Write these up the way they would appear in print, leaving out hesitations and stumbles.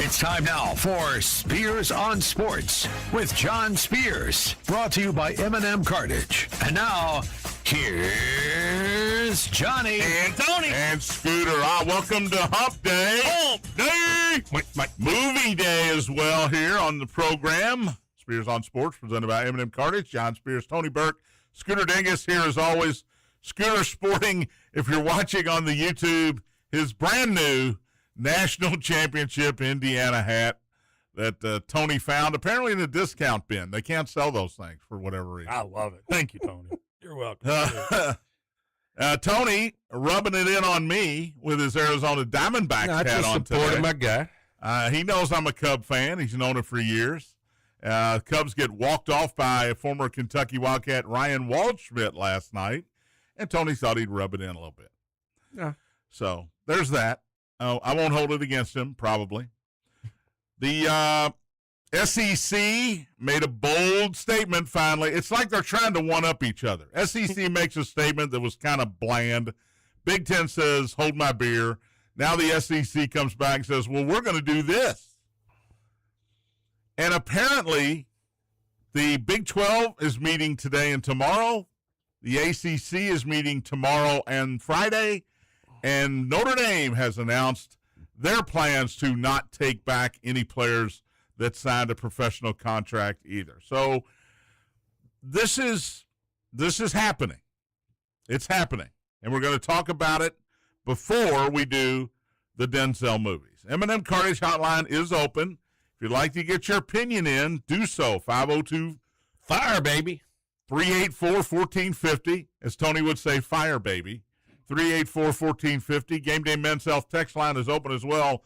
It's time now for Spears on Sports with John Spears, brought to you by M&M Cartage. And now, here's Johnny and Tony and Scooter. Welcome to Hump Day. Hump Day. Movie day as well here on the program. Spears on Sports presented by M&M Cartage. John Spears, Tony Burke, Scooter Dingus here as always. Scooter sporting, if you're watching on the YouTube, his brand new National Championship Indiana hat that Tony found apparently in a discount bin. They can't sell those things for whatever reason. I love it. Thank you, Tony. You're welcome. Tony rubbing it in on me with his Arizona Diamondbacks hat on today. Supporting my guy. He knows I'm a Cub fan. He's known it for years. Cubs get walked off by former Kentucky Wildcat Ryan Waldschmidt last night, and Tony thought he'd rub it in a little bit. Yeah. So there's that. I won't hold it against him, probably. The SEC made a bold statement finally. It's like they're trying to one-up each other. SEC makes a statement that was kind of bland. Big Ten says, hold my beer. Now the SEC comes back and says, well, we're going to do this. And apparently the Big 12 is meeting today and tomorrow. The ACC is meeting tomorrow and Friday. And Notre Dame has announced their plans to not take back any players that signed a professional contract either. So this is happening. It's happening. And we're going to talk about it before we do the Denzel movies. M&M Cartage Hotline is open. If you'd like to get your opinion in, do so. 502 Fire, baby. 384-1450. As Tony would say, fire, baby. 384-1450. Gameday Men's Health text line is open as well.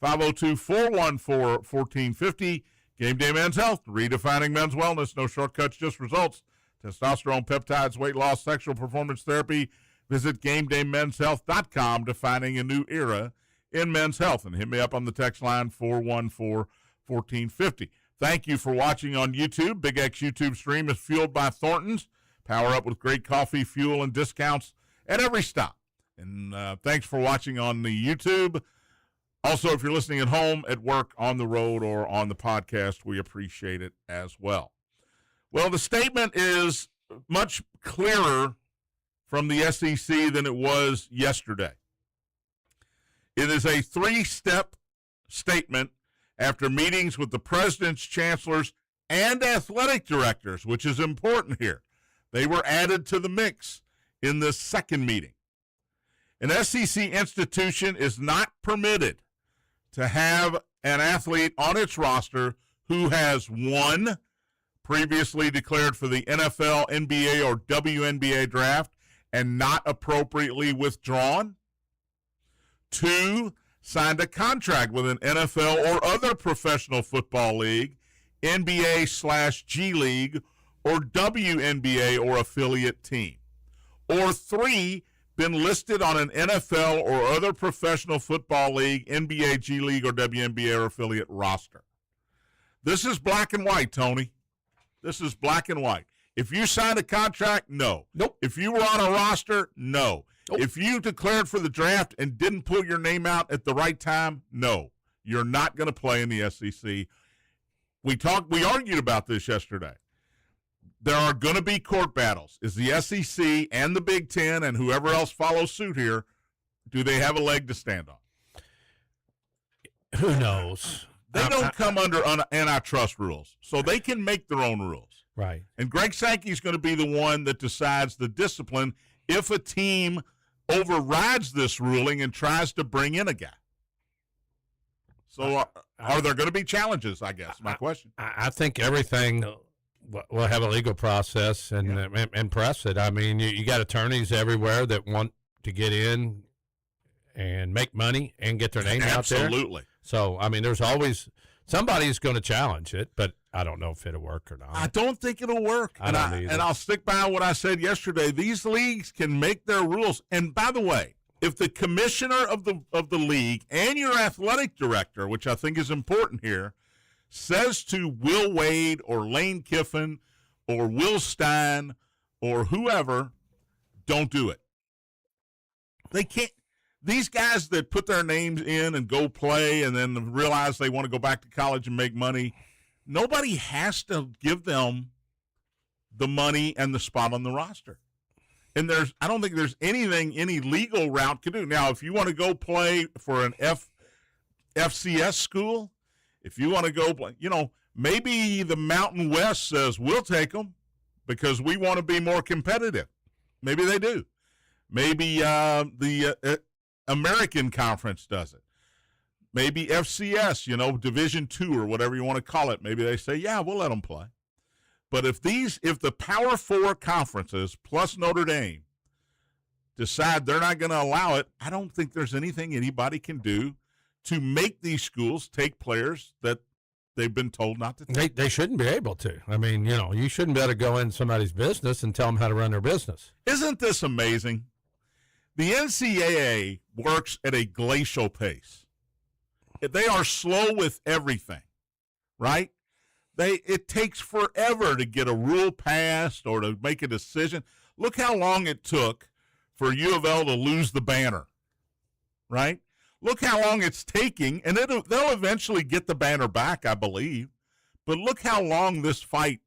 502-414-1450. Gameday Men's Health, redefining men's wellness. No shortcuts, just results. Testosterone, peptides, weight loss, sexual performance therapy. Visit GamedayMensHealth.com, defining a new era in men's health. And hit me up on the text line, 414-1450. Thank you for watching on YouTube. Big X YouTube stream is fueled by Thornton's. Power up with great coffee, fuel, and discounts at every stop. And thanks for watching on the YouTube. Also, if you're listening at home, at work, on the road, or on the podcast, we appreciate it as well. Well, the statement is much clearer from the SEC than it was yesterday. It is a three-step statement after meetings with the presidents, chancellors, and athletic directors, which is important here. They were added to the mix in this second meeting. An SEC institution is not permitted to have an athlete on its roster who has, one, previously declared for the NFL, NBA, or WNBA draft and not appropriately withdrawn, two, signed a contract with an NFL or other professional football league, NBA/G League, or WNBA or affiliate team, or three, been listed on an NFL or other professional football league, NBA, G League, or WNBA or affiliate roster. This is black and white, Tony. This is black and white. If you signed a contract, no. Nope. If you were on a roster, no. Nope. If you declared for the draft and didn't pull your name out at the right time, no. You're not going to play in the SEC. We argued about this yesterday. There are going to be court battles. Is the SEC and the Big Ten and whoever else follows suit here, do they have a leg to stand on? Who knows? They don't come under antitrust rules, so they can make their own rules. Right. And Greg Sankey's going to be the one that decides the discipline if a team overrides this ruling and tries to bring in a guy. So are there going to be challenges, I guess, my question. I think everything will have a legal process and press it. I mean, you got attorneys everywhere that want to get in and make money and get their name out there. Absolutely. So, I mean, there's always somebody's going to challenge it, but I don't know if it'll work or not. I don't think it'll work. I don't either. And I'll stick by what I said yesterday. These leagues can make their rules. And by the way, if the commissioner of the league and your athletic director, which I think is important here, says to Will Wade or Lane Kiffin or Will Stein or whoever, don't do it. They can't. these guys that put their names in and go play and then realize they want to go back to college and make money, nobody has to give them the money and the spot on the roster. And I don't think there's anything any legal route can do. Now, if you want to go play for an FCS school, if you want to go play, maybe the Mountain West says, we'll take them because we want to be more competitive. Maybe they do. Maybe the American Conference does it. Maybe FCS, Division II or whatever you want to call it. Maybe they say, yeah, we'll let them play. But if the Power Four conferences plus Notre Dame decide they're not going to allow it, I don't think there's anything anybody can do to make these schools take players that they've been told not to take. They shouldn't be able to. I mean, you shouldn't be able to go in somebody's business and tell them how to run their business. Isn't this amazing? The NCAA works at a glacial pace. They are slow with everything, right? It takes forever to get a rule passed or to make a decision. Look how long it took for U of L to lose the banner, right? Look how long it's taking, and they'll eventually get the banner back, I believe. But look how long this fight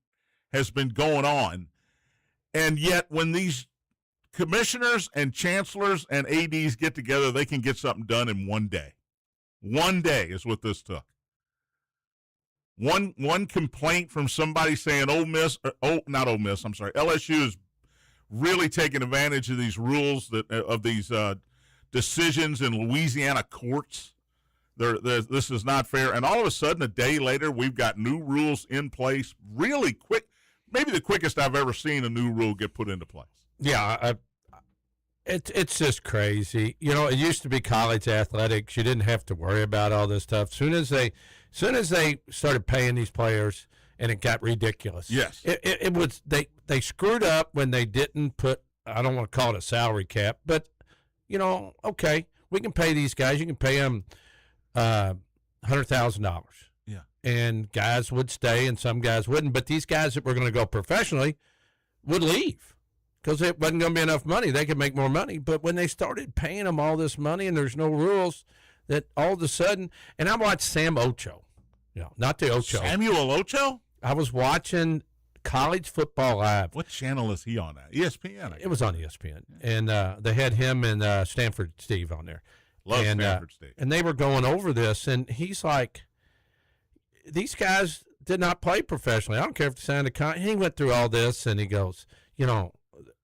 has been going on. And yet when these commissioners and chancellors and ADs get together, they can get something done in one day. One day is what this took. One complaint from somebody saying LSU is really taking advantage of these rules of these decisions in Louisiana courts. This is not fair. And all of a sudden, a day later, we've got new rules in place really quick. Maybe the quickest I've ever seen a new rule get put into place. Yeah, it's just crazy. It used to be college athletics. You didn't have to worry about all this stuff. Soon as they started paying these players, and it got ridiculous. Yes, it was they screwed up when they didn't put. I don't want to call it a salary cap, but okay, we can pay these guys. You can pay them $100,000. Yeah, and guys would stay, and some guys wouldn't. But these guys that were going to go professionally would leave because it wasn't going to be enough money. They could make more money. But when they started paying them all this money, and there's no rules, that all of a sudden, and I watched Sam Ocho. Not the Ocho. Samuel Ocho? I was watching College Football Live. What channel is he on? ESPN. It was on ESPN. And they had him and Stanford Steve on there. Love Stanford Steve. And they were going over this, and he's like, these guys did not play professionally. I don't care if they signed a contract. He went through all this, and he goes,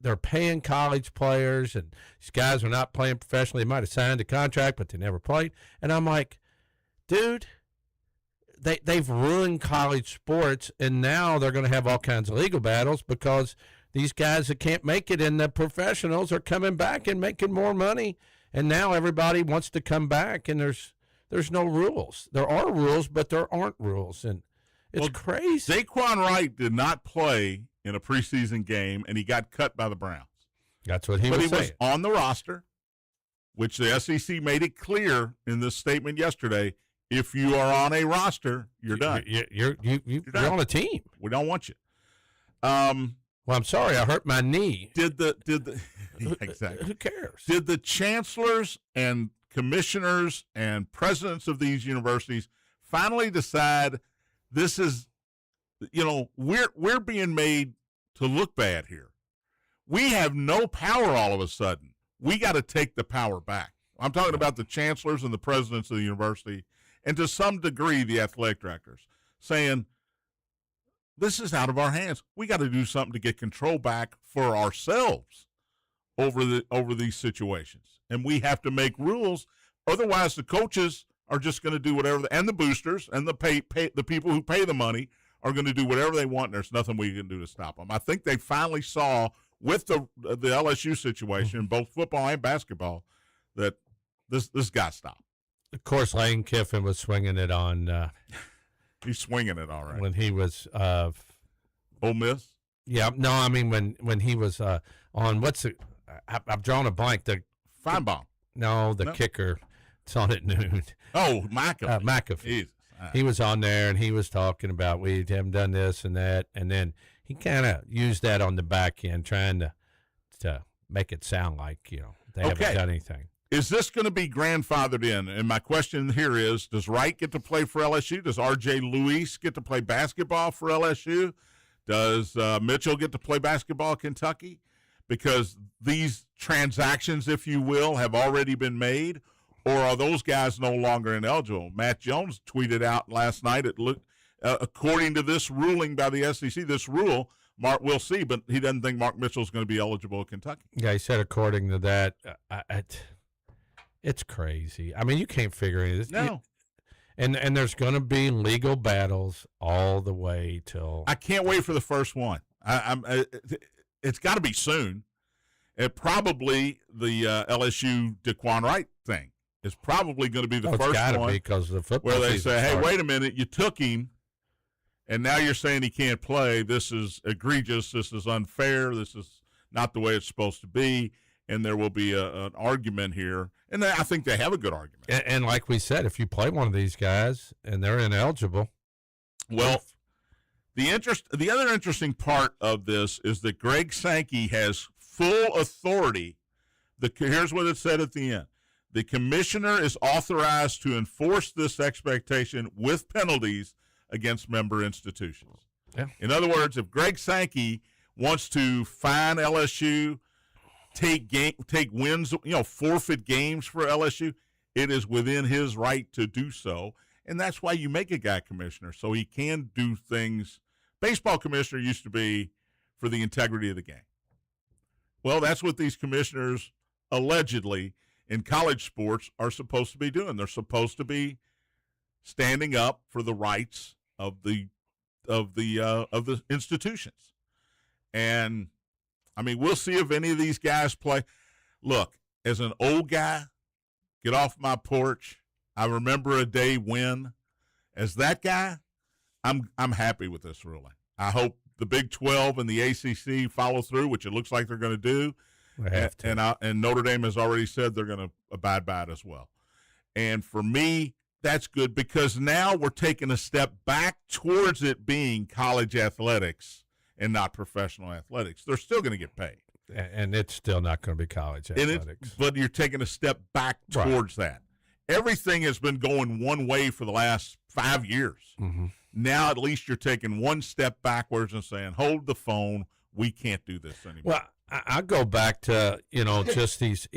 they're paying college players, and these guys are not playing professionally. They might have signed a contract, but they never played. And I'm like, dude, they've ruined college sports, and now they're going to have all kinds of legal battles because these guys that can't make it in the professionals are coming back and making more money. And now everybody wants to come back, and there's no rules. There are rules, but there aren't rules, and it's crazy. Zaquan Wright did not play in a preseason game, and he got cut by the Browns. That's what he was saying. But he was on the roster, which the SEC made it clear in this statement yesterday. If you are on a roster, you're done. You're on a team. We don't want you. Well, I'm sorry, I hurt my knee. Exactly. Who cares? Did the chancellors and commissioners and presidents of these universities finally decide this is, we're being made to look bad here? We have no power all of a sudden. We got to take the power back. I'm talking about the chancellors and the presidents of the university, and to some degree the athletic directors, saying, this is out of our hands. We got to do something to get control back for ourselves over these situations. And we have to make rules. Otherwise, the coaches are just going to do whatever, and the boosters and the people who pay the money are going to do whatever they want, and there's nothing we can do to stop them. I think they finally saw with the LSU situation, both football and basketball, that this got to stop. Of course, Lane Kiffin was swinging it on. He's swinging it all right. When he was Ole Miss? Yeah, no, I mean when he was on I've drawn a blank. The Feinbaum. No, the kicker. It's on at noon. Oh, McAfee. McAfee. He was on there, and he was talking about we haven't done this and that, and then he kind of used that on the back end, trying to make it sound like they haven't done anything. is this going to be grandfathered in? And my question here is, does Wright get to play for LSU? Does R.J. Luis get to play basketball for LSU? Does Mitchell get to play basketball at Kentucky? Because these transactions, if you will, have already been made, or are those guys no longer ineligible? Matt Jones tweeted out last night, according to this ruling by the SEC, this rule, Mark will see, but he doesn't think Mark Mitchell is going to be eligible at Kentucky. Yeah, he said according to that, it's crazy. I mean, you can't figure it. No. And there's going to be legal battles all the way till. I can't wait for the first one. It's got to be soon. It probably the LSU Daquan Wright thing is probably going to be the first it's gotta one be because of the football where they season say, "Hey, started. wait a minute, you took him, and now you're saying he can't play. This is egregious. This is unfair. This is not the way it's supposed to be." And there will be an argument here, and I think they have a good argument. And like we said, if you play one of these guys and they're ineligible, well, the other interesting part of this is that Greg Sankey has full authority. Here's what it said at the end: the commissioner is authorized to enforce this expectation with penalties against member institutions. Yeah. In other words, if Greg Sankey wants to fine LSU, take wins, forfeit games for LSU, it is within his right to do so, and that's why you make a guy commissioner, so he can do things. Baseball commissioner used to be for the integrity of the game. Well, that's what these commissioners allegedly in college sports are supposed to be doing. They're supposed to be standing up for the rights of the institutions. And I mean, we'll see if any of these guys play. Look, as an old guy, get off my porch. I remember a day when, as that guy, I'm happy with this ruling. I hope the Big 12 and the ACC follow through, which it looks like they're going to do. they have to. And Notre Dame has already said they're going to abide by it as well. And for me, that's good because now we're taking a step back towards it being college athletics and not professional athletics. They're still going to get paid. And it's still not going to be college athletics. But you're taking a step back towards that. Everything has been going one way for the last 5 years. Mm-hmm. Now at least you're taking one step backwards and saying, hold the phone. We can't do this anymore. Well, I go back to, just these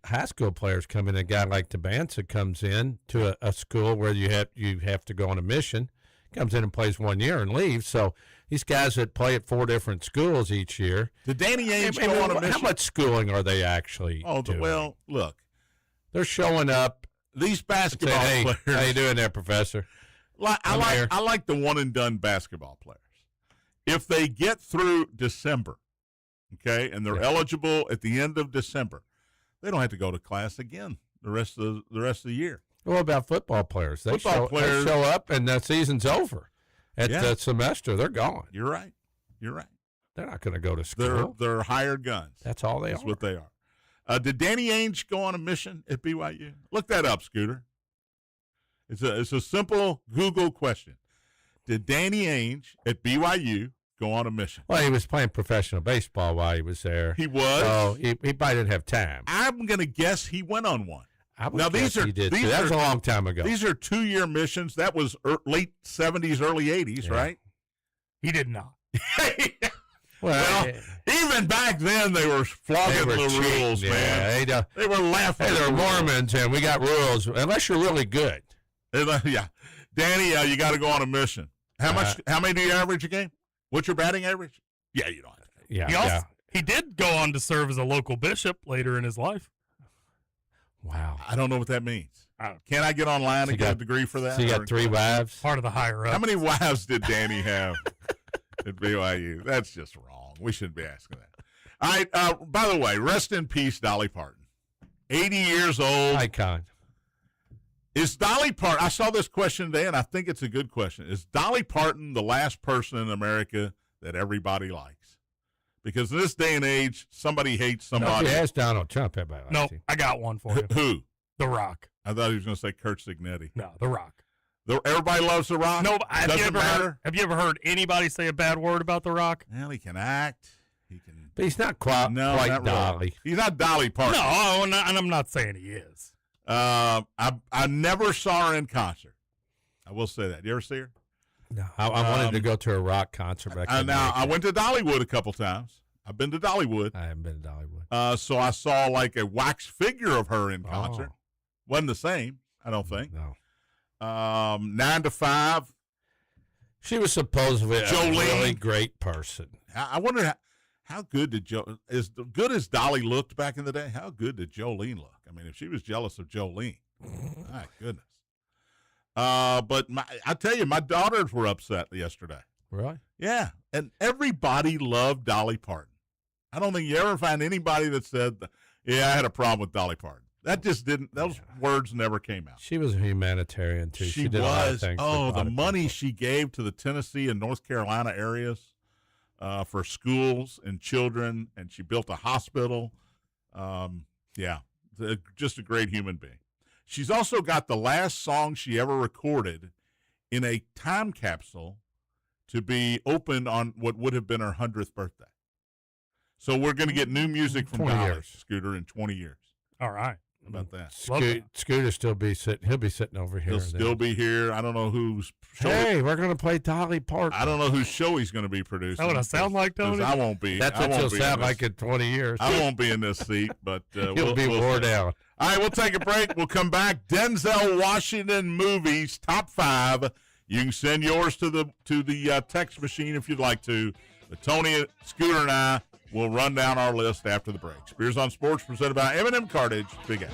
high school players come in. A guy like Tabanza comes in to a school where you have to go on a mission, comes in and plays 1 year and leaves. So these guys that play at 4 different schools each year. Did Danny Ainge go on a mission? How much schooling are they actually doing? Well, look. They're showing up. These basketball Hey, players. how you doing there, Professor? I like the one-and-done basketball players. If they get through December, okay, and they're eligible at the end of December, they don't have to go to class again the rest of the year. What about football players? They Football players show up and the season's over. At the semester, they're gone. You're right. They're not going to go to school. They're hired guns. That's all they are. That's what they are. Did Danny Ainge go on a mission at BYU? Look that up, Scooter. It's a simple Google question. Did Danny Ainge at BYU go on a mission? Well, he was playing professional baseball while he was there. He was? So he probably didn't have time. I'm going to guess he went on one. I would guess he did. That was a long time ago. These are 2-year missions. That was late 70s, early 80s, right? He did not. Well, even back then, they were flogging the rules, man. They were laughing. Hey, they're Mormons, and we got rules, unless you're really good. Yeah. Danny, you got to go on a mission. How many do you average a game? What's your batting average? Yeah, you don't have to. Yeah. He did go on to serve as a local bishop later in his life. Wow. I don't know what that means. Can I get online and get a degree for that? So you got 3 wives? Part of the higher up. How many wives did Danny have at BYU? That's just wrong. We shouldn't be asking that. All right. By the way, rest in peace, Dolly Parton. 80 years old. Icon. Is Dolly Parton, I saw this question today, and I think it's a good question. Is Dolly Parton the last person in America that everybody likes? Because in this day and age, somebody hates somebody. No, ask Donald Trump. Everybody likes No, him. I got one for you. Who? The Rock. I thought he was going to say Kurt Signetti. No, The Rock. Everybody loves The Rock? No, have you Doesn't ever matter? heard anybody say a bad word about The Rock? Well, he can act. He can But he's not quite, No, quite not Dolly. really. He's not Dolly Parton. No, and I'm not saying he is. I never saw her in concert. I will say that. You ever see her? No, I wanted to go to a rock concert, but I went to Dollywood a couple times. I've been to Dollywood. I haven't been to Dollywood. So I saw like a wax figure of her in concert. Oh. Wasn't the same, I don't think. No. 9 to 5. She was supposedly Jolene. a really great person. I wonder how good did as good as Dolly looked back in the day, how good did Jolene look? I mean, if she was jealous of Jolene, my goodness. But I tell you, my daughters were upset yesterday. Really? Yeah, and everybody loved Dolly Parton. I don't think you ever find anybody that said, yeah, I had a problem with Dolly Parton. That just didn't, those words never came out. She was a humanitarian, too. She did a lot of things. Oh, for a lot the of money people. she gave to the Tennessee and North Carolina areas for schools and children, and she built a hospital. Just a great human being. She's also got the last song she ever recorded in a time capsule to be opened on what would have been her 100th birthday. So we're going to get new music from 20 Dolly years. Scooter in 20 years. All right. How about that? Scooter still be sitting. He'll be sitting over here. He'll still be here. I don't know whose show. Hey, we're going to play Dolly Parton. I don't know whose show he's going to be producing. That what I sound like, 'cause Tony? I won't be. That's I what won't you'll be in sound this- like in 20 years. I won't be in this seat, but He'll be wore see. down. All right, we'll take a break. We'll come back. Denzel Washington movies top 5. You can send yours to the text machine if you'd like to. But Tony, Scooter, and I will run down our list after the break. Spears on Sports presented by M&M Cartage. Big X.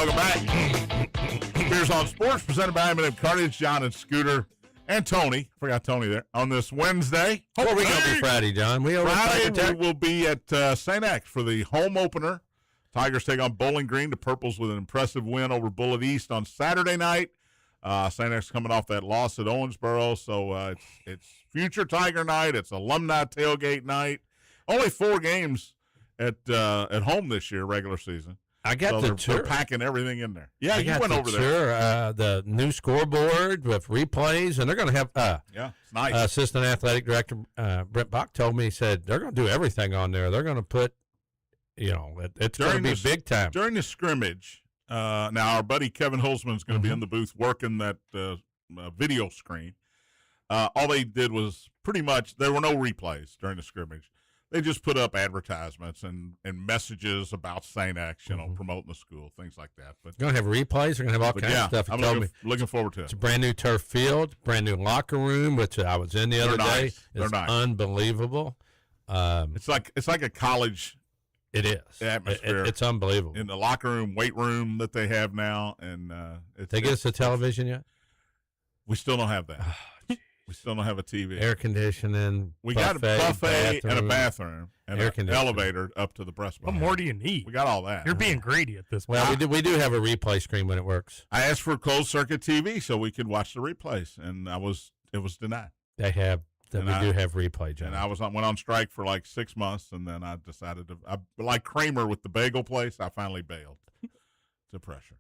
Welcome back. Spears on Sports, presented by M&M Cartage, John and Scooter, and Tony. Forgot Tony there. On this Wednesday. Where are we going to be Friday, John? Friday, we will be at St. X for the home opener. Tigers take on Bowling Green. The Purples with an impressive win over Bullitt East on Saturday night. St. X coming off that loss at Owensboro, so it's future Tiger night. It's alumni tailgate night. Only 4 games at home this year, regular season. I got the tour. They're packing everything in there. Yeah, you went over there. The new scoreboard with replays, and they're going to have yeah, it's nice. Assistant Athletic Director Brent Bach told me, he said, they're going to do everything on there. They're going to put, it's going to be big time. During the scrimmage, now our buddy Kevin Holzman's going to be in the booth working that video screen. All they did was pretty much, there were no replays during the scrimmage. They just put up advertisements and messages about St. X, promoting the school, things like that. But they're going to have replays. They're going to have all kinds of stuff. I'm looking forward to it. It's a brand new turf field, brand new locker room, which I was in the other day. It's unbelievable. It's like a college. It is atmosphere. It's unbelievable in the locker room, weight room that they have now, and they get us a television yet? We still don't have that. We still don't have a TV. Air conditioning. We got a buffet and a bathroom and an elevator up to the press box. What more do you need? We got all that. You're being greedy at this point. Well, we do have a replay screen when it works. I asked for closed circuit TV so we could watch the replays, and it was denied. They have. We do have replay, John. And I went on strike for like 6 months, and then I decided like Kramer with the bagel place, I finally bailed. To pressure.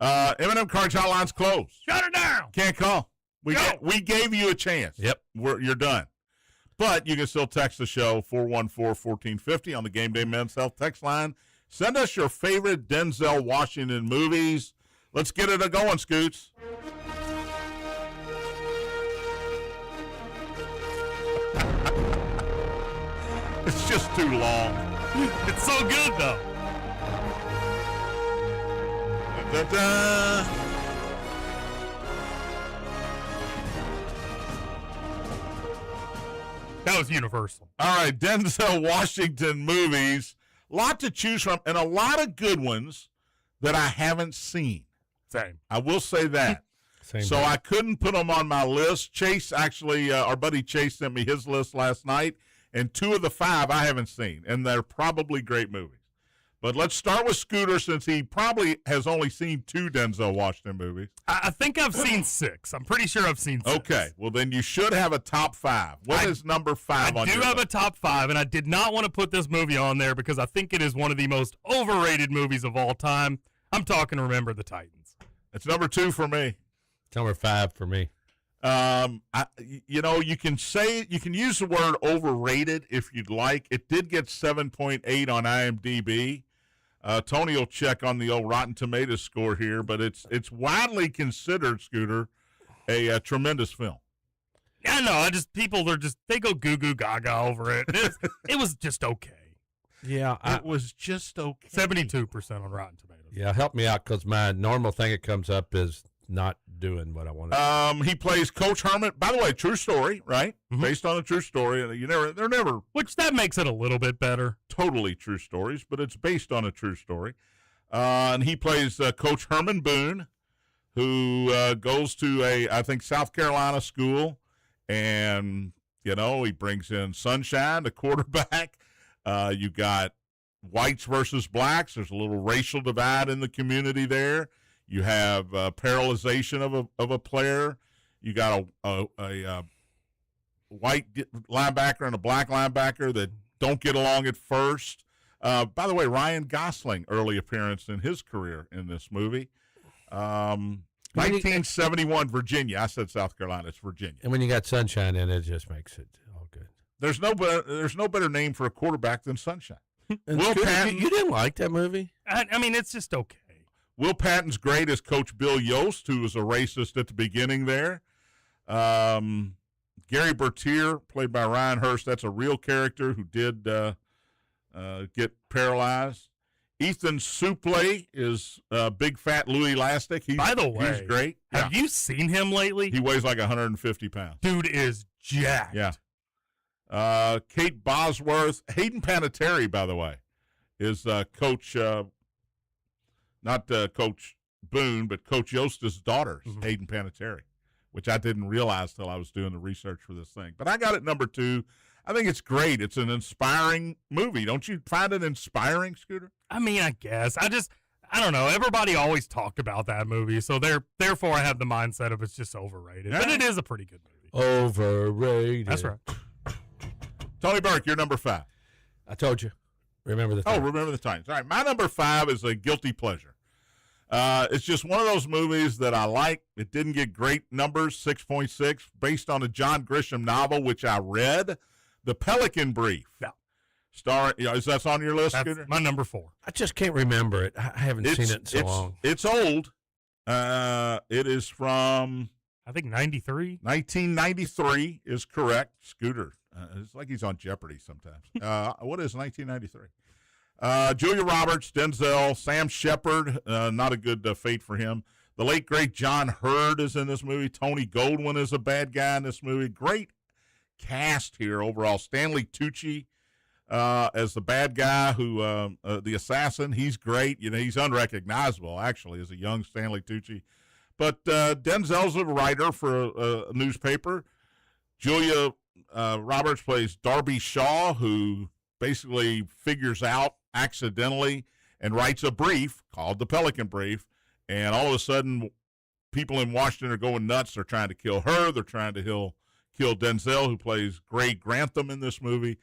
M&M Cartage Hotline's closed. Shut it down. Can't call. We gave you a chance. Yep. You're done. But you can still text the show, 414-1450 on the Gameday Men's Health text line. Send us your favorite Denzel Washington movies. Let's get it going, Scoots. It's just too long. It's so good, though. Da-da-da. That was Universal. All right, Denzel Washington movies. A lot to choose from, and a lot of good ones that I haven't seen. Same. I will say that. So I couldn't put them on my list. Chase, actually, our buddy Chase sent me his list last night, and 2 of the 5 I haven't seen, and they're probably great movies. But let's start with Scooter, since he probably has only seen 2 Denzel Washington movies. I think I've seen 6. I'm pretty sure I've seen 6. Okay, well, then you should have a top 5. What is number 5 on your list? I do have a top 5, and I did not want to put this movie on there because I think it is one of the most overrated movies of all time. I'm talking Remember the Titans. It's number 2 for me. It's number 5 for me. You can use the word overrated if you'd like. It did get 7.8 on IMDb. Tony will check on the old Rotten Tomatoes score here, but it's widely considered, Scooter, a tremendous film. Yeah, no, people they go goo goo gaga over it. It was just okay. Yeah, it was just okay. 72% on Rotten Tomatoes. Yeah, help me out, because my normal thing that comes up is not doing what I want to He plays Coach Herman. By the way, true story, right? Mm-hmm. Based on a true story. They're never, which that makes it a little bit better. Totally true stories, but it's based on a true story. And he plays Coach Herman Boone, who goes to I think South Carolina school, and he brings in Sunshine, the quarterback. You got whites versus blacks. There's a little racial divide in the community there. You have paralyzation of a player. You got a white linebacker and a black linebacker that don't get along at first. By the way, Ryan Gosling, early appearance in his career in this movie. 1971, Virginia. I said South Carolina. It's Virginia. And when you got Sunshine in it, just makes it all good. There's no better name for a quarterback than Sunshine. Will Patton, you didn't like that movie? I mean, it's just okay. Will Patton's great as Coach Bill Yost, who was a racist at the beginning there. Gary Bertier, played by Ryan Hurst, that's a real character who did get paralyzed. Ethan Suplee is big fat Louis Lastic. By the way, he's great. Have you seen him lately? He weighs like 150 pounds. Dude is jacked. Yeah. Kate Bosworth. Hayden Panettiere, by the way, is Coach not Coach Boone, but Coach Yost's daughters, Hayden Panettiere, which I didn't realize till I was doing the research for this thing. But I got it number 2. I think it's great. It's an inspiring movie. Don't you find it inspiring, Scooter? I mean, I guess. I don't know. Everybody always talked about that movie, so therefore I have the mindset of it's just overrated. Yeah. But it is a pretty good movie. Overrated. That's right. Tony Burke, you're number 5. I told you. Remember the Oh, time. Remember the Titans. All right, my number 5 is a guilty pleasure. It's just one of those movies that I like. It didn't get great numbers, 6.6, based on a John Grisham novel, which I read, The Pelican Brief. Yeah. Is that on your list, That's Scooter? my number 4. I just can't remember it. I haven't seen it in so long. It's old. It is from I think 93. 1993 is correct. Scooter. It's like he's on Jeopardy sometimes. What is 1993? Julia Roberts, Denzel, Sam Shepard, not a good fate for him. The late, great John Hurd is in this movie. Tony Goldwyn is a bad guy in this movie. Great cast here overall. Stanley Tucci as the bad guy, who the assassin. He's great. You know, he's unrecognizable, actually, as a young Stanley Tucci. But Denzel's a writer for a newspaper. Julia Roberts plays Darby Shaw, who basically figures out accidentally and writes a brief called the Pelican Brief, and all of a sudden people in Washington are going nuts. They're trying to kill her. They're trying to kill Denzel, who plays Gray Grantham in this movie.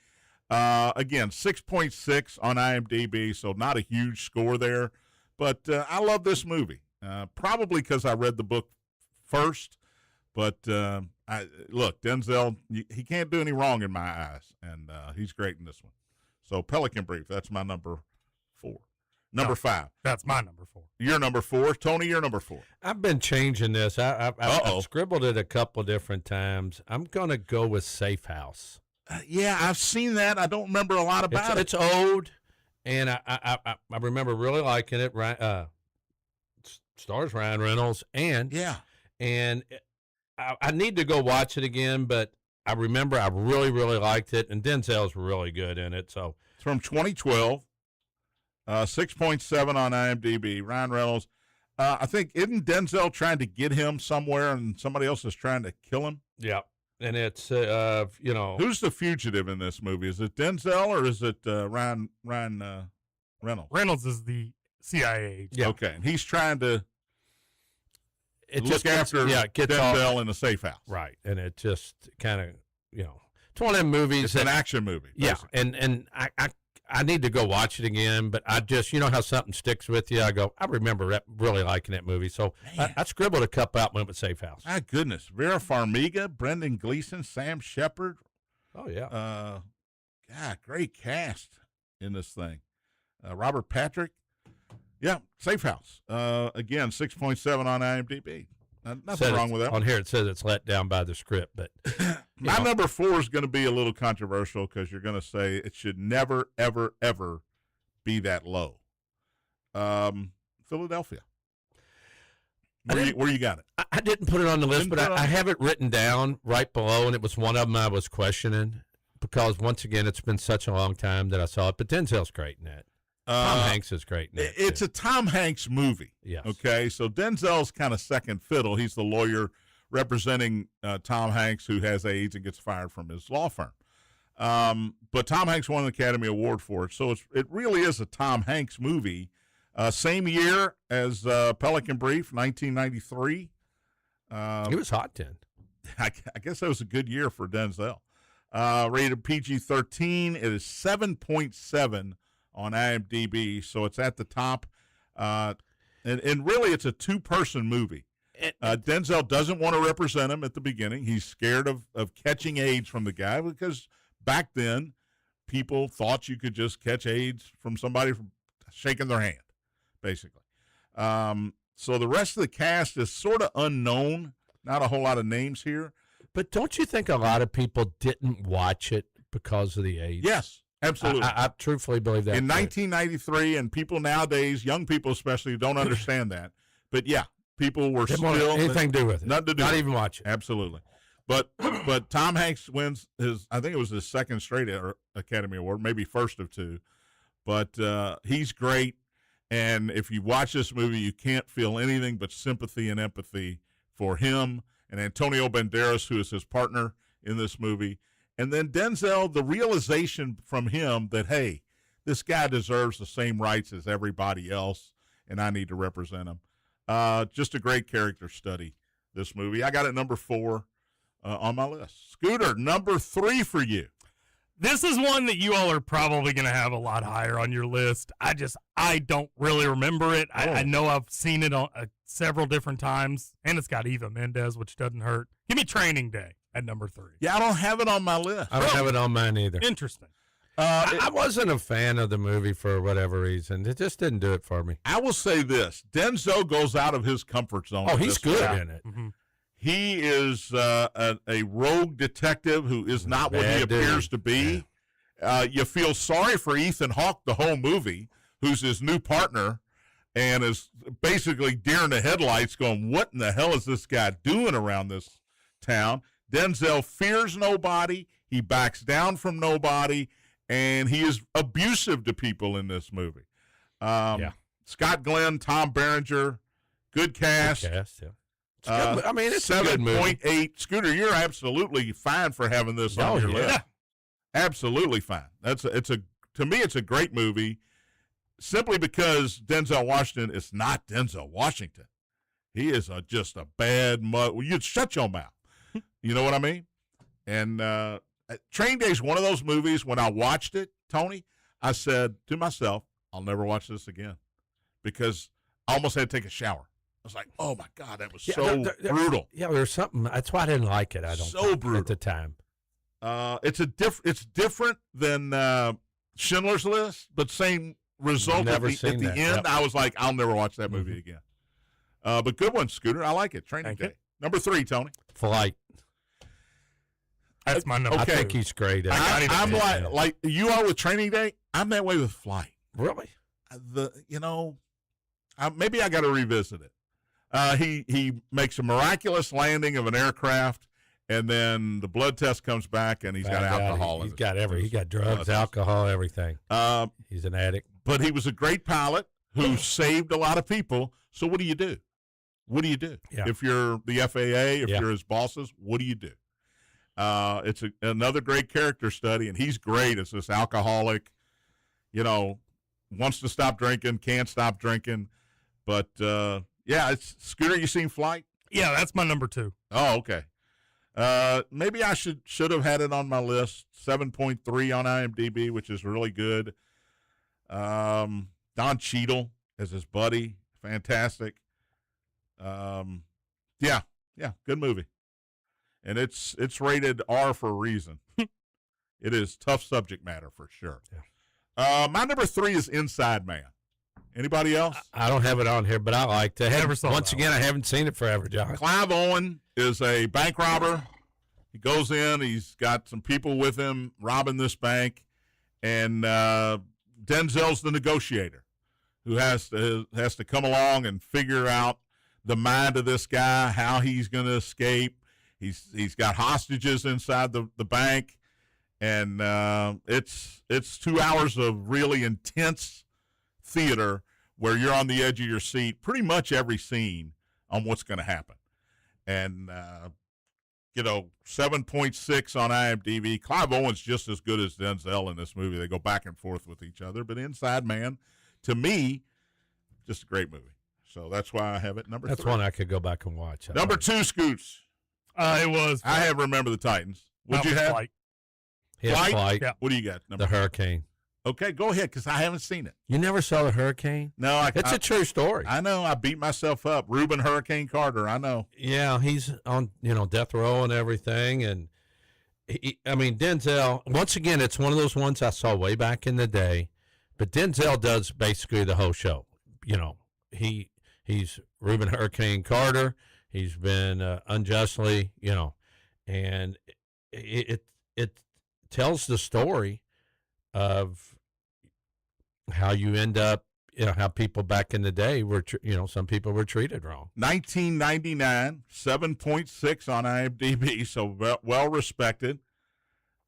Again, 6.6 on IMDb, so not a huge score there, but I love this movie, probably because I read the book first, but look, Denzel, he can't do any wrong in my eyes, and he's great in this one. So Pelican Brief, that's my number 4. Number 5. That's my number 4. You're number 4. Tony, you're number 4. I've been changing this. I've scribbled it a couple different times. I'm going to go with Safe House. Yeah, I've seen that. I don't remember a lot about it. It's old, and I remember really liking it. Stars Ryan Reynolds, and I need to go watch it again, but I remember I really, really liked it, and Denzel's really good in it. So it's from 2012, 6.7 on IMDb. Ryan Reynolds, I think, isn't Denzel trying to get him somewhere, and somebody else is trying to kill him? Yeah, and it's who's the fugitive in this movie? Is it Denzel or is it Ryan Reynolds? Reynolds is the CIA agent. Yeah. Okay, and he's trying to look after Denzel in a safe house. Right, and it just kind of, it's one of them movies. It's an action movie. Basically. Yeah, and I need to go watch it again, but I just, how something sticks with you. I remember really liking that movie, so I scribbled a couple out when it was Safe House. My goodness, Vera Farmiga, Brendan Gleeson, Sam Shepard. Oh yeah. God, great cast in this thing. Robert Patrick. Yeah, Safe House. Again, 6.7 on IMDb. Nothing wrong with that. On here it says it's let down by the script, but my number 4 is going to be a little controversial because you're going to say it should never, ever, ever be that low. Philadelphia. Where you got it? I didn't put it on the list, but I have it written down right below, and it was one of them I was questioning because, once again, it's been such a long time that I saw it. But Denzel's great in that. Tom Hanks is great in that. It's a Tom Hanks movie. Yes. Okay, so Denzel's kind of second fiddle. He's the lawyer representing Tom Hanks, who has AIDS and gets fired from his law firm. But Tom Hanks won an Academy Award for it, so it really is a Tom Hanks movie. Same year as Pelican Brief, 1993. He was hot then. I guess that was a good year for Denzel. Rated PG-13. It is 7.7 on IMDb, so it's at the top. And really, it's a two-person movie. Denzel doesn't want to represent him at the beginning. He's scared of catching AIDS from the guy because back then, people thought you could just catch AIDS from somebody from shaking their hand, basically. So the rest of the cast is sort of unknown. Not a whole lot of names here. But don't you think a lot of people didn't watch it because of the AIDS? Yes. Absolutely. I truthfully believe that. In 1993, and people nowadays, young people especially, don't understand that. But, yeah, people were didn't still. Want anything to do with it. Nothing to do Not with even it. watch it. Absolutely. But Tom Hanks wins I think it was his second straight Academy Award, maybe first of two. But he's great. And if you watch this movie, you can't feel anything but sympathy and empathy for him and Antonio Banderas, who is his partner in this movie. And then Denzel, the realization from him that, hey, this guy deserves the same rights as everybody else, and I need to represent him. Just a great character study, this movie. I got it number 4 on my list. Scooter, number 3 for you. This is one that you all are probably going to have a lot higher on your list. I don't really remember it. I know I've seen it on several different times, and it's got Eva Mendes, which doesn't hurt. Give me Training Day at number 3. Yeah, I don't have it on my list. I don't have it on mine either. Interesting. I wasn't a fan of the movie for whatever reason. It just didn't do it for me. I will say this. Denzel goes out of his comfort zone. Oh, he's good film. in it. Mm-hmm. He is a rogue detective who is not what he appears to be. Yeah. You feel sorry for Ethan Hawke the whole movie, who's his new partner, and is basically deer in the headlights going, what in the hell is this guy doing around this town? Denzel fears nobody. He backs down from nobody, and he is abusive to people in this movie. Scott Glenn, Tom Berenger, good cast. Good cast, yeah. I mean, it's 7.8. Scooter, you're absolutely fine for having this on your list. Yeah. Absolutely fine. To me, it's a great movie, simply because Denzel Washington is not Denzel Washington. He is just a bad mud. Well, you'd shut your mouth. You know what I mean? And Train Day is one of those movies. When I watched it, Tony, I said to myself, "I'll never watch this again," because I almost had to take a shower. I was like, "Oh my God, that was brutal." Yeah, there's something. That's why I didn't like it. I don't think, brutal at the time. It's different than Schindler's List, but same result at the end. Yep. I was like, I'll never watch that movie again. But good one, Scooter. I like it. Training Day. Number 3, Tony. Flight. That's my number. I think he's great. I'm like you are with Training Day. I'm that way with Flight. Really? Maybe I got to revisit it. He makes a miraculous landing of an aircraft, and then the blood test comes back, and he's got alcohol. He's got He got drugs, alcohol, everything. He's an addict. But he was a great pilot who saved a lot of people. So what do you do? What do you do? Yeah. If you're the FAA, if you're his bosses, what do you do? It's another great character study, and he's great as this alcoholic, wants to stop drinking, can't stop drinking. But, it's Scooter, you seen Flight? Yeah, that's my number 2. Oh, okay. Maybe I should have had it on my list. 7.3 on IMDb, which is really good. Don Cheadle as his buddy, fantastic. Good movie. And it's rated R for a reason. It is tough subject matter for sure. Yeah. My number 3 is Inside Man. Anybody else? I don't have it on here, but I liked it. Once again, I haven't seen it forever, John. Clive Owen is a bank robber. He goes in. He's got some people with him robbing this bank. And Denzel's the negotiator who has to come along and figure out the mind of this guy, how he's going to escape. He's got hostages inside the bank. And it's 2 hours of really intense theater where you're on the edge of your seat pretty much every scene on what's going to happen. And 7.6 on IMDb. Clive Owen's just as good as Denzel in this movie. They go back and forth with each other. But Inside Man, to me, just a great movie. So that's why I have it number 3. That's one I could go back and watch. Number 2, Scoots. It was. I have Remember the Titans. What'd you have? Flight. Flight. Yeah. What do you got? The Hurricane. Okay, go ahead, because I haven't seen it. You never saw The Hurricane? No. It's a true story. I know. I beat myself up. Reuben Hurricane Carter, I know. Yeah, he's on, death row and everything. And, Denzel, once again, it's one of those ones I saw way back in the day. But Denzel does basically the whole show. He's Reuben Hurricane Carter. He's been unjustly, and it tells the story of how you end up, how people back in the day were, some people were treated wrong. 1999, 7.6 on IMDb, so well respected.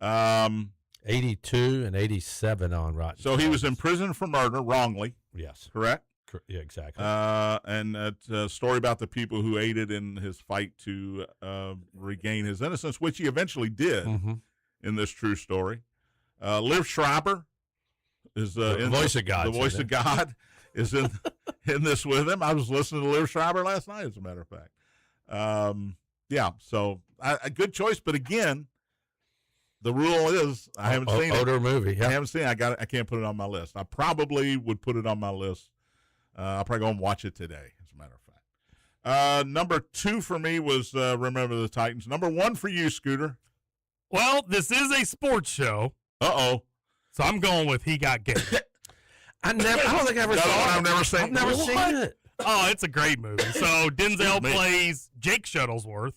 82 and 87 on Rotten. So he was in prison for murder wrongly. Yes. Correct? Yeah, exactly. And a story about the people who aided in his fight to regain his innocence, which he eventually did in this true story. Liv Schreiber is the voice of God. The voice of God is in this with him. I was listening to Liv Schreiber last night, as a matter of fact. Yeah, so a good choice. But again, the rule is I haven't seen it. Older movie. Yeah. I haven't seen it. I can't put it on my list. I probably would put it on my list. I'll probably go and watch it today, as a matter of fact. Number 2 for me was Remember the Titans. Number 1 for you, Scooter. Well, this is a sports show. Uh-oh. So I'm going with He Got Game. I don't think I ever saw it. I've never seen it. I've never seen it. Oh, it's a great movie. So Denzel plays Jake Shuttlesworth,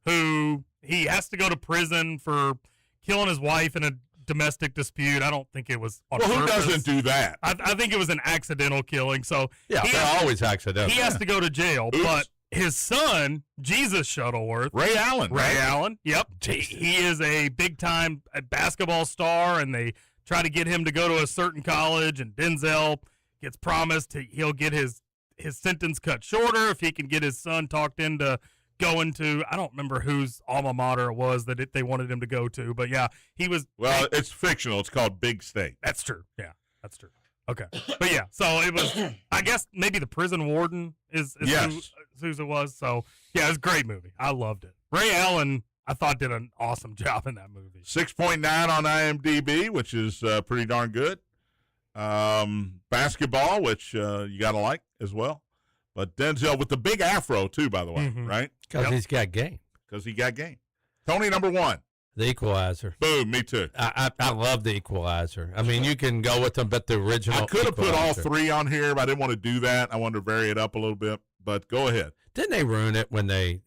who he has to go to prison for killing his wife in a domestic dispute. I don't think it was on purpose. Who doesn't do that? I think it was an accidental killing. So yeah, they're always accidental. He has to go to jail. Oops. But his son, Jesus Shuttleworth. Ray Allen. Yep. He is a big-time basketball star, and they try to get him to go to a certain college, and Denzel gets promised he'll get his sentence cut shorter if he can get his son talked into going to, I don't remember whose alma mater it was that they wanted him to go to, but yeah, he was. Well, it's fictional. It's called Big State. That's true. Yeah, that's true. Okay. But yeah, so it was, I guess maybe the prison warden is yes. who it was. So yeah, it was a great movie. I loved it. Ray Allen, I thought, did an awesome job in that movie. 6.9 on IMDb, which is pretty darn good. Basketball, which you got to like as well. But Denzel with the big afro, too, by the way, right? Because he's got game. Because he got game. Tony, number 1. The Equalizer. Boom, me too. I love The Equalizer. I mean, you can go with them, but the original I could have put all 3 on here, but I didn't want to do that. I wanted to vary it up a little bit, but go ahead. Didn't they ruin it when they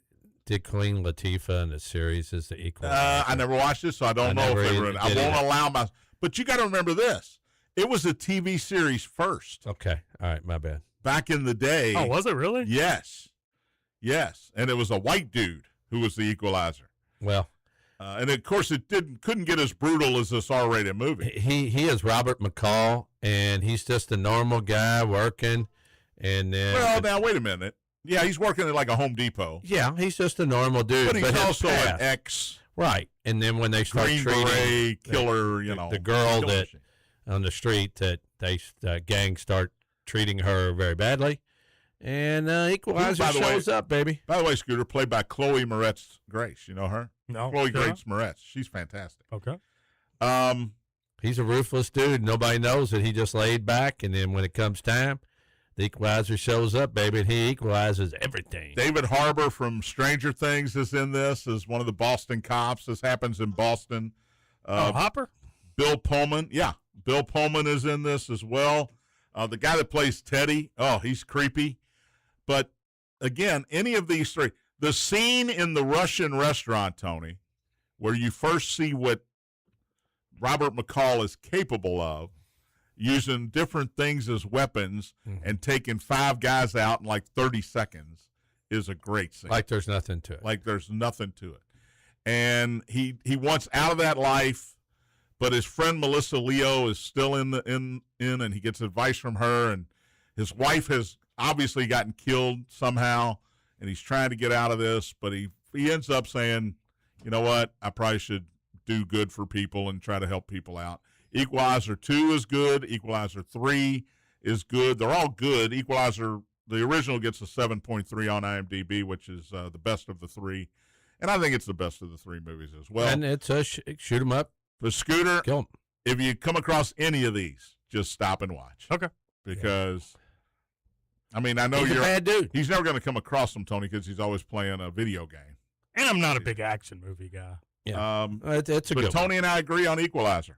did Queen Latifah in the series as The Equalizer? I never watched it, so I don't know if they ruined it. I won't allow my... But you got to remember this. It was a TV series first. Okay. All right, my bad. Back in the day. Oh, was it really? Yes. And it was a white dude who was the Equalizer. Well, and of course it couldn't get as brutal as this R-rated movie. He is Robert McCall, and he's just a normal guy working. And well, now wait a minute. Yeah, he's working at like a Home Depot. Yeah, he's just a normal dude. But he's also an ex. Right. And then when they start Green treating Beret killer, the girl that on the street that gang start treating her very badly, and Equalizer shows up, baby. By the way, Scooter, played by Chloe Moretz Grace. You know her? No. Chloe Grace Moretz. She's fantastic. Okay. He's a ruthless dude. Nobody knows that he just laid back, and then when it comes time, the Equalizer shows up, baby, and he equalizes everything. David Harbour from Stranger Things is in this as one of the Boston cops. This happens in Boston. Hopper? Bill Pullman. Yeah, Bill Pullman is in this as well. The guy that plays Teddy, he's creepy. But, again, any of these 3. The scene in the Russian restaurant, Tony, where you first see what Robert McCall is capable of, using different things as weapons and taking 5 guys out in like 30 seconds, is a great scene. Like there's nothing to it. And he wants out of that life, but his friend Melissa Leo is still in, and he gets advice from her, and his wife has obviously gotten killed somehow, and he's trying to get out of this, but he ends up saying, you know what, I probably should do good for people and try to help people out. Equalizer 2 is good. Equalizer 3 is good. They're all good. Equalizer, the original, gets a 7.3 on IMDb, which is the best of the 3. And I think it's the best of the 3 movies as well. And it's a shoot 'em up. The Scooter, kill 'em. If you come across any of these, just stop and watch. Okay. Because, I mean, I know he's a bad dude. He's never going to come across them, Tony, because he's always playing a video game. And I'm not a big action movie guy. Yeah. It's a good But Tony one. and I agree on Equalizer,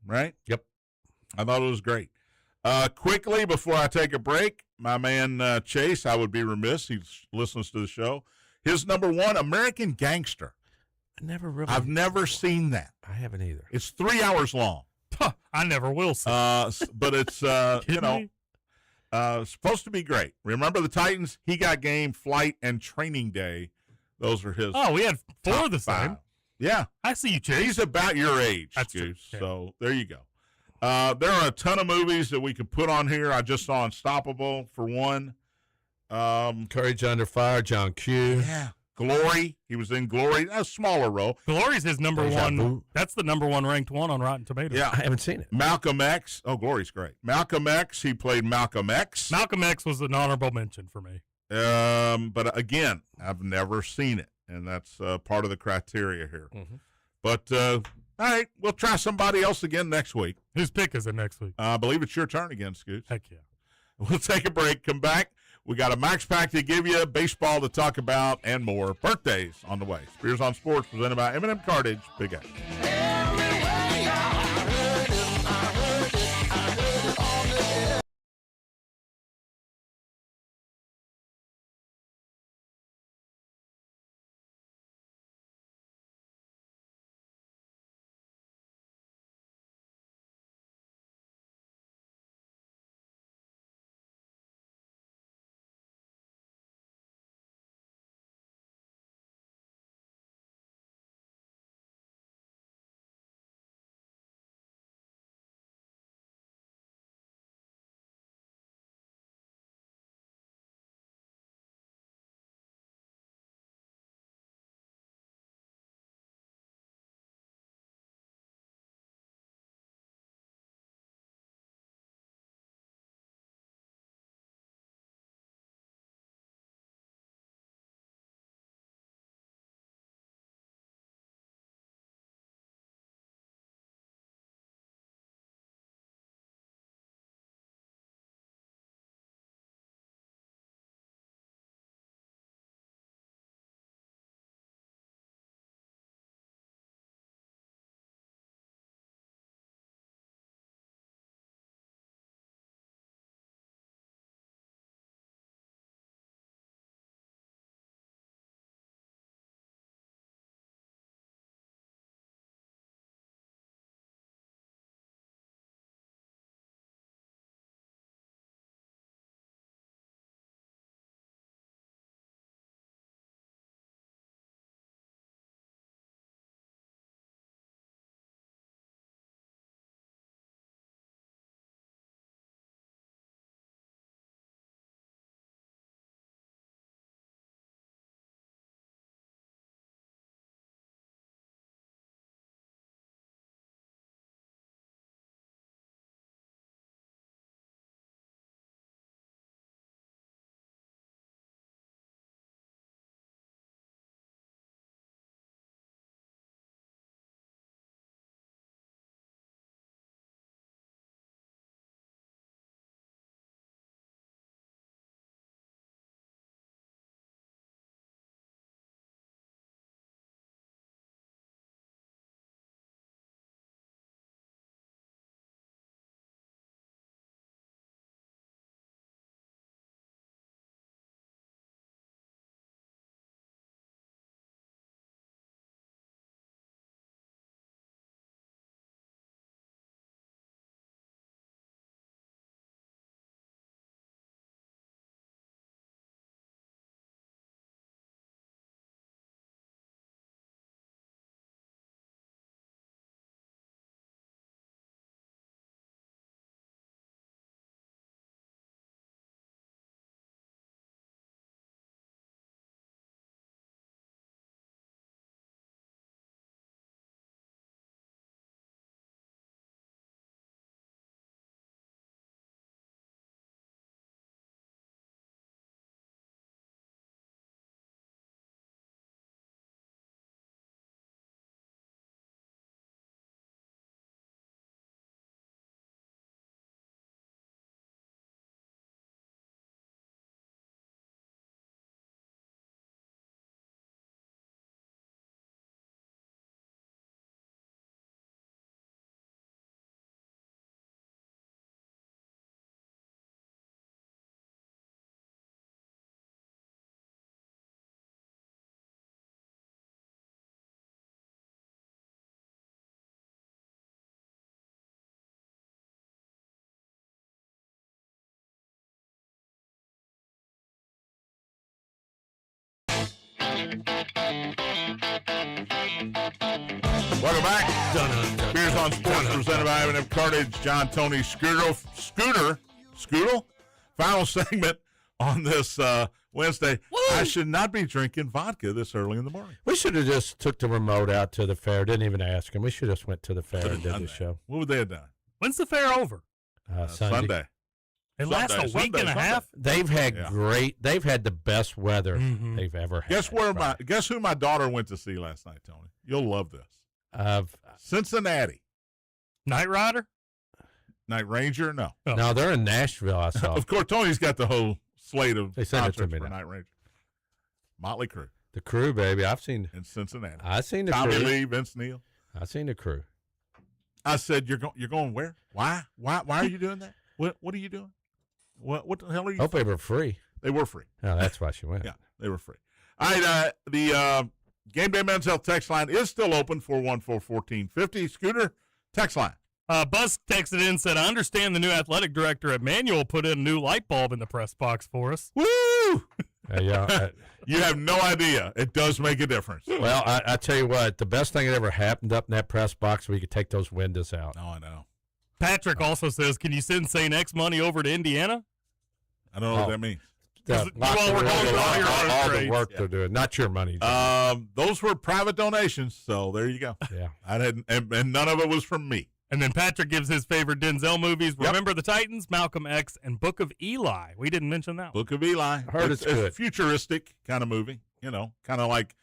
right? Yep. I thought it was great. Quickly, before I take a break, my man Chase, I would be remiss. He listens to the show. His number 1, American Gangster. I've never seen that. I haven't either. It's 3 hours long. I never will see. But it's supposed to be great. Remember the Titans? He Got Game, Flight, and Training Day. Those are his. Oh, we had 4 the same. 5. Yeah. I see you, Chase. He's about your age, That's Goose. true. Yeah. So there you go. There are a ton of movies that we could put on here. I just saw Unstoppable for one. Courage Under Fire, John Q. Yeah. Glory. He was in Glory. A smaller role. Glory's his number Deja one. Vu. That's the number one ranked one on Rotten Tomatoes. Yeah. I haven't seen it. Malcolm X. Oh, Glory's great. Malcolm X. He played Malcolm X. Malcolm X was an honorable mention for me. But again, I've never seen it, and that's part of the criteria here. Mm-hmm. But all right, we'll try somebody else again next week. Whose pick is it next week? I believe it's your turn again, Scoots. Heck yeah. We'll take a break, come back. We got a Max Pack to give you, baseball to talk about, and more. Birthdays on the way. Spears on Sports, presented by M&M Cartage. Big X. on Sports, presented by M&M Cartage. John, Tony, Scooter. Final segment on this Wednesday. Woo! I should not be drinking vodka this early in the morning. We should have just took the remote out to the fair. Didn't even ask him. We should have just went to the fair and did the show. What would they have done? When's the fair over? Sunday. It lasts a week and a half. They've had They've had the best weather they've ever had. Guess who my daughter went to see last night, Tony? You'll love this. Cincinnati. Night Rider? Night Ranger? No. Oh. No, they're in Nashville, I saw. Of course, Tony's got the whole slate of concerts for now. Night Ranger. Motley Crue. The Crew, baby. I've seen. In Cincinnati. I've seen the Tommy Crew. Lee, Vince Neil. I've seen the Crew. I said, you're going where? Why are you doing that? What are you doing? What the hell are you? Hope they were free. They were free. Oh, that's why she went. Yeah, they were free. All right, the Gameday Men's Health text line is still open, 414-1450. Scooter, text line. Buzz texted in and said, I understand the new athletic director at Manual put in a new light bulb in the press box for us. Woo! Yeah, you have no idea. It does make a difference. Well, I tell you what, the best thing that ever happened up in that press box where you could take those windows out. Oh, I know. Patrick also says, can you send St. X money over to Indiana? I don't know what that means. All the work they're doing. Not your money. Those were private donations, so there you go. Yeah. I didn't, and none of it was from me. And then Patrick gives his favorite Denzel movies. Yep. Remember the Titans, Malcolm X, and Book of Eli. We didn't mention that one. Book of Eli. Heard it's good. A futuristic kind of movie, kind of like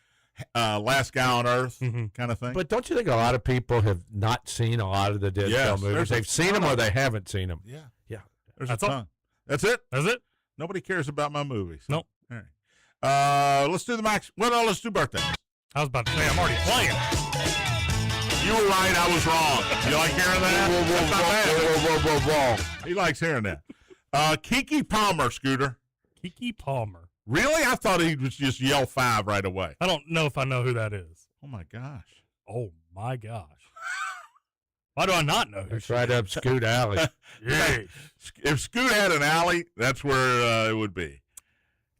Last Guy on Earth kind of thing. But don't you think a lot of people have not seen a lot of the Denzel movies? They've seen them or they haven't seen them. Yeah. Yeah. There's a ton. That's it? That's it? Nobody cares about my movies. Nope. All right. Let's do the max. Well, no, let's do birthdays. I was about to say, I'm already playing. You were right. I was wrong. You like hearing that? He likes hearing that. Kiki Palmer, Scooter. Kiki Palmer. Really? I thought he would just yell 5 right away. I don't know if I know who that is. Oh, my gosh. Oh, my gosh. Why do I not know who That's right up Scoot Alley. Yeah. If Scoot had an alley, that's where it would be.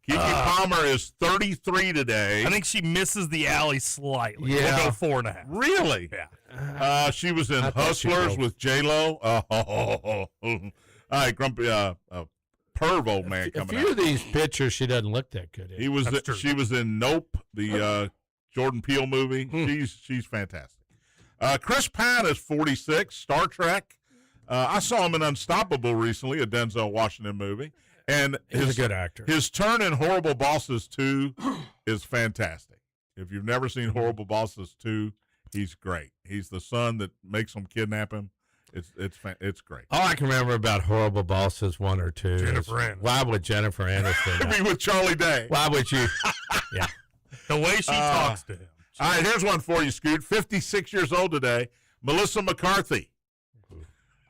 Kiki Palmer is 33 today. I think she misses the alley slightly. Yeah. We'll go 4.5. Really? Yeah. She was in Hustlers with J-Lo. All right, grumpy perv old man coming out. A few of these pictures, she doesn't look that good in. She was in Nope, the Jordan Peele movie. She's fantastic. Chris Pine is 46, Star Trek. I saw him in Unstoppable recently, a Denzel Washington movie. And he's a good actor. His turn in Horrible Bosses 2 is fantastic. If you've never seen Horrible Bosses 2, he's great. He's the son that makes them kidnap him. It's great. All I can remember about Horrible Bosses 1 or 2 Jennifer is why would Jennifer Aniston? I mean, with Charlie Day. Why would you? Yeah. The way she talks to him. All right, here's one for you, Scoot. 56 years old today, Melissa McCarthy.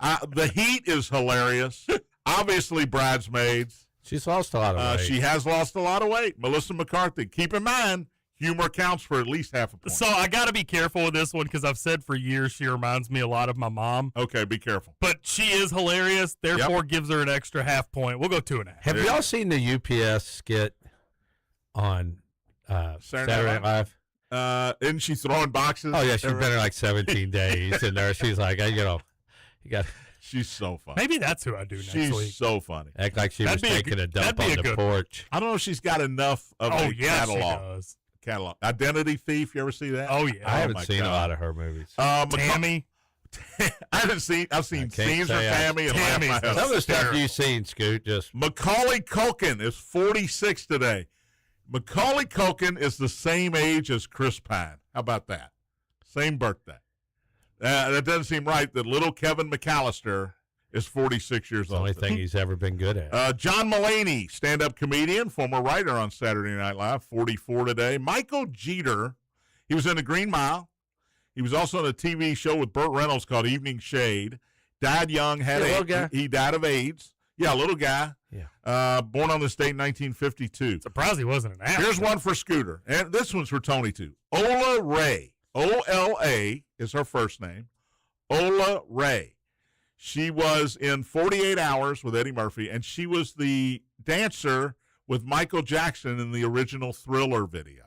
The Heat is hilarious. Obviously, Bridesmaids. She's lost a lot of weight. She has lost a lot of weight. Melissa McCarthy. Keep in mind, humor counts for at least half a point. So I got to be careful with this one because I've said for years she reminds me a lot of my mom. Okay, be careful. But she is hilarious, therefore gives her an extra half point. We'll go 2.5. Have y'all seen the UPS skit on Saturday Night Live? Isn't she throwing boxes? Oh, yeah, she's been there like 17 days, and there she's like, you got. She's so funny. Maybe that's who I do next week. She's so funny. Act like she was taking a dump on the porch. I don't know if she's got enough of a catalog. She does. Catalog. Identity Thief. You ever see that? Oh yeah. I haven't seen a lot of her movies. Tammy. I've seen scenes of Tammy and Tammy's Laugh My Head. Some of the stuff you've seen, Scoot, just Macaulay Culkin is 46 today. Macaulay Culkin is the same age as Chris Pine. How about that? Same birthday. That doesn't seem right that little Kevin McAllister is 46 years old. the only thing he's ever been good at. John Mulaney, stand-up comedian, former writer on Saturday Night Live, 44 today. Michael Jeter, he was in The Green Mile. He was also in a TV show with Burt Reynolds called Evening Shade. Died young, had AIDS. He died of AIDS. Yeah, little guy. Yeah. Born on this date in 1952. Surprised he wasn't an actor. Here's one for Scooter, and this one's for Tony, too. Ola Ray. O-L-A is her first name. Ola Ray. She was in 48 Hours with Eddie Murphy, and she was the dancer with Michael Jackson in the original Thriller video.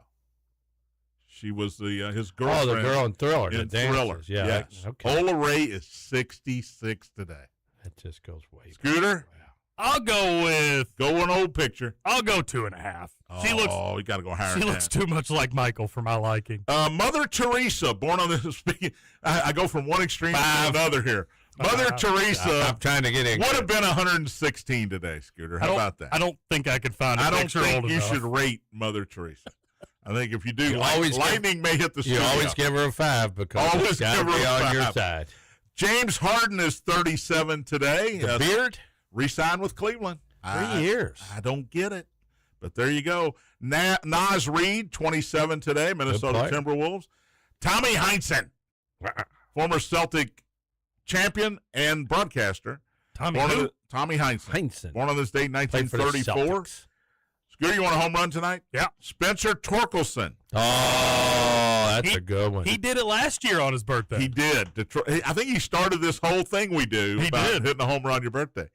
She was his girlfriend. Oh, the girl in Thriller. In the dances. Thriller. Yeah. Yes. Okay. Ola Ray is 66 today. That just goes way back. Scooter? Wow. I'll go with. Go an old picture. I'll go 2.5. Oh, you got to go higher. She looks too much like Michael for my liking. Mother Teresa, born on this. Speaking, I go from one extreme to another here. Mother Teresa. I'm trying to get in. Would have been 116 today, Scooter. How about that? I don't think I could find a I don't picture think old you enough. should rate Mother Teresa. I think if you do, always lightning may hit the You studio. always give her a 5 because Always it's got to give her be a on your 5. side. James Harden is 37 today. The beard? Re-signed with Cleveland. 3 years. I don't get it. But there you go. Naz Reid, 27 today, Minnesota Timberwolves. Tommy Heinsohn, former Celtic champion and broadcaster. Tommy Heinsohn. Born on this date, 1934. Scooter, you want a home run tonight? Yeah. Spencer Torkelson. Oh, that's a good one. He did it last year on his birthday. He did. Detroit, I think he started this whole thing we do about hitting a home run on your birthday.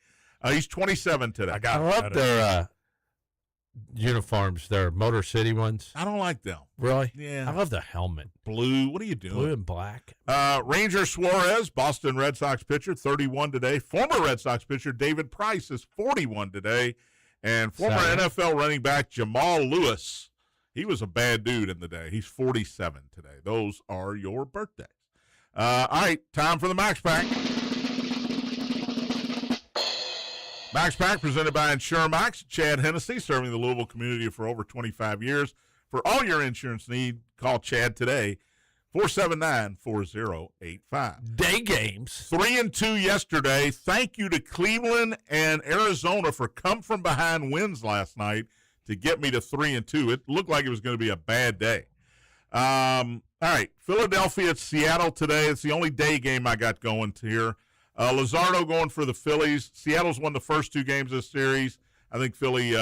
He's 27 today. I love their uniforms, their Motor City ones. I don't like them. Really? Yeah. I love the helmet. Blue. What are you doing? Blue and black. Ranger Suarez, Boston Red Sox pitcher, 31 today. Former Red Sox pitcher David Price is 41 today. And former NFL running back Jamal Lewis, he was a bad dude in the day. He's 47 today. Those are your birthdays. All right, time for the Max Pack. Max Pack presented by InsureMax. Chad Hennessy, serving the Louisville community for over 25 years. For all your insurance need, call Chad today, 479-4085. Day games. 3-2 yesterday. Thank you to Cleveland and Arizona for come-from-behind wins last night to get me to 3-2. It looked like it was going to be a bad day. All right, Philadelphia at Seattle today. It's the only day game I got going to here. Luzardo going for the Phillies. Seattle's won the first 2 games of the series. I think Philly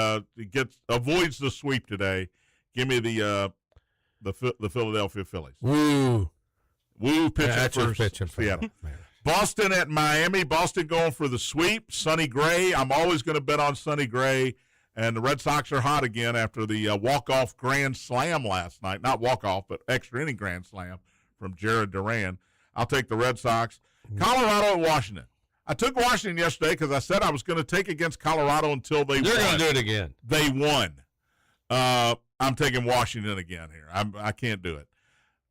avoids the sweep today. Give me the Philadelphia Phillies. Woo pitching for Seattle. Boston at Miami. Boston going for the sweep. Sonny Gray. I'm always going to bet on Sonny Gray. And the Red Sox are hot again after the walk-off grand slam last night. Not walk-off, but extra inning grand slam from Jared Duran. I'll take the Red Sox. Colorado at Washington. I took Washington yesterday because I said I was going to take against Colorado until they won. They're going to do it again. They won. I'm taking Washington again here. I can't do it.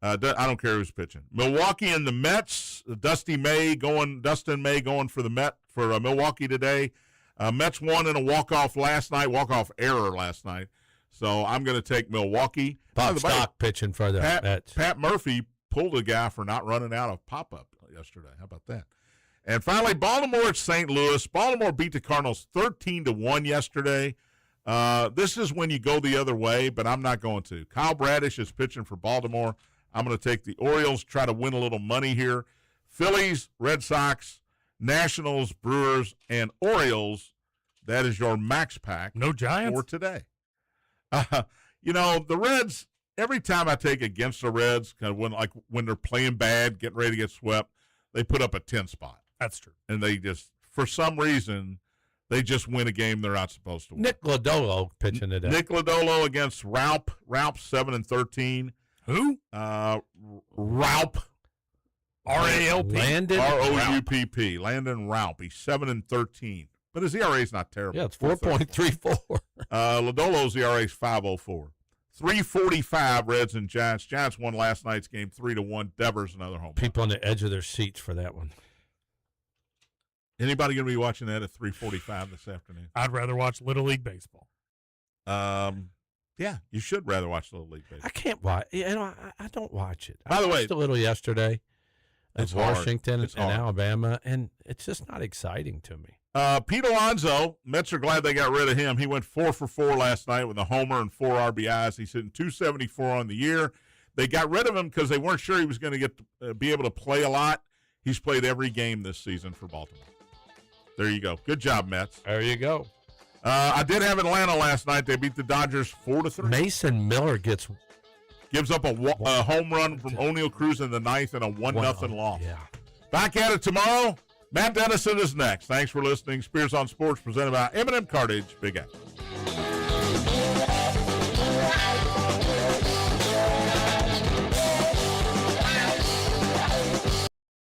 I don't care who's pitching. Milwaukee and the Mets. Dustin May going for Milwaukee today. Mets won in a walk-off error last night. So I'm going to take Milwaukee. Bob Stock pitching for the Mets. Pat Murphy pulled a guy for not running out of pop-up yesterday. How about that? And finally, Baltimore at St. Louis. Baltimore beat the Cardinals 13-1 yesterday. This is when you go the other way, but I'm not going to. Kyle Bradish is pitching for Baltimore. I'm going to take the Orioles, try to win a little money here. Phillies, Red Sox, Nationals, Brewers, and Orioles. That is your Max Pack. No Giants for today. The Reds, every time I take against the Reds, kind of when they're playing bad, getting ready to get swept, they put up a 10 spot. That's true. And they just, for some reason, they just win a game they're not supposed to win. Nick Lodolo pitching today. Nick Lodolo against Raup. Raup 7-13. Who? Raup. R-A-L-P. Landon R-O-U-P-P. Landon Raup. He's 7-13. But his ERA is not terrible. Yeah, it's 4.34. Lodolo's ERA is 5.04. 3:45 Reds and Giants. Giants won last night's game 3-1. Devers another home run. People on the edge of their seats for that one. Anybody going to be watching that at 3:45 this afternoon? I'd rather watch Little League Baseball. Yeah, you should rather watch Little League Baseball. I can't watch. I don't watch it. By the way, watched a little yesterday. It's Washington hard. and Alabama, and it's just not exciting to me. Pete Alonso, Mets are glad they got rid of him. He went 4 for 4 last night with a homer and 4 RBIs. He's hitting .274 on the year. They got rid of him because they weren't sure he was going to be able to play a lot. He's played every game this season for Baltimore. There you go. Good job, Mets. There you go. I did have Atlanta last night. They beat the Dodgers 4-3. Mason Miller gives up a home run from O'Neal Cruz in the ninth and a 1-0 loss. Yeah. Back at it tomorrow. Matt Dennison is next. Thanks for listening. Spears on Sports presented by M&M Cartage. Big Apple.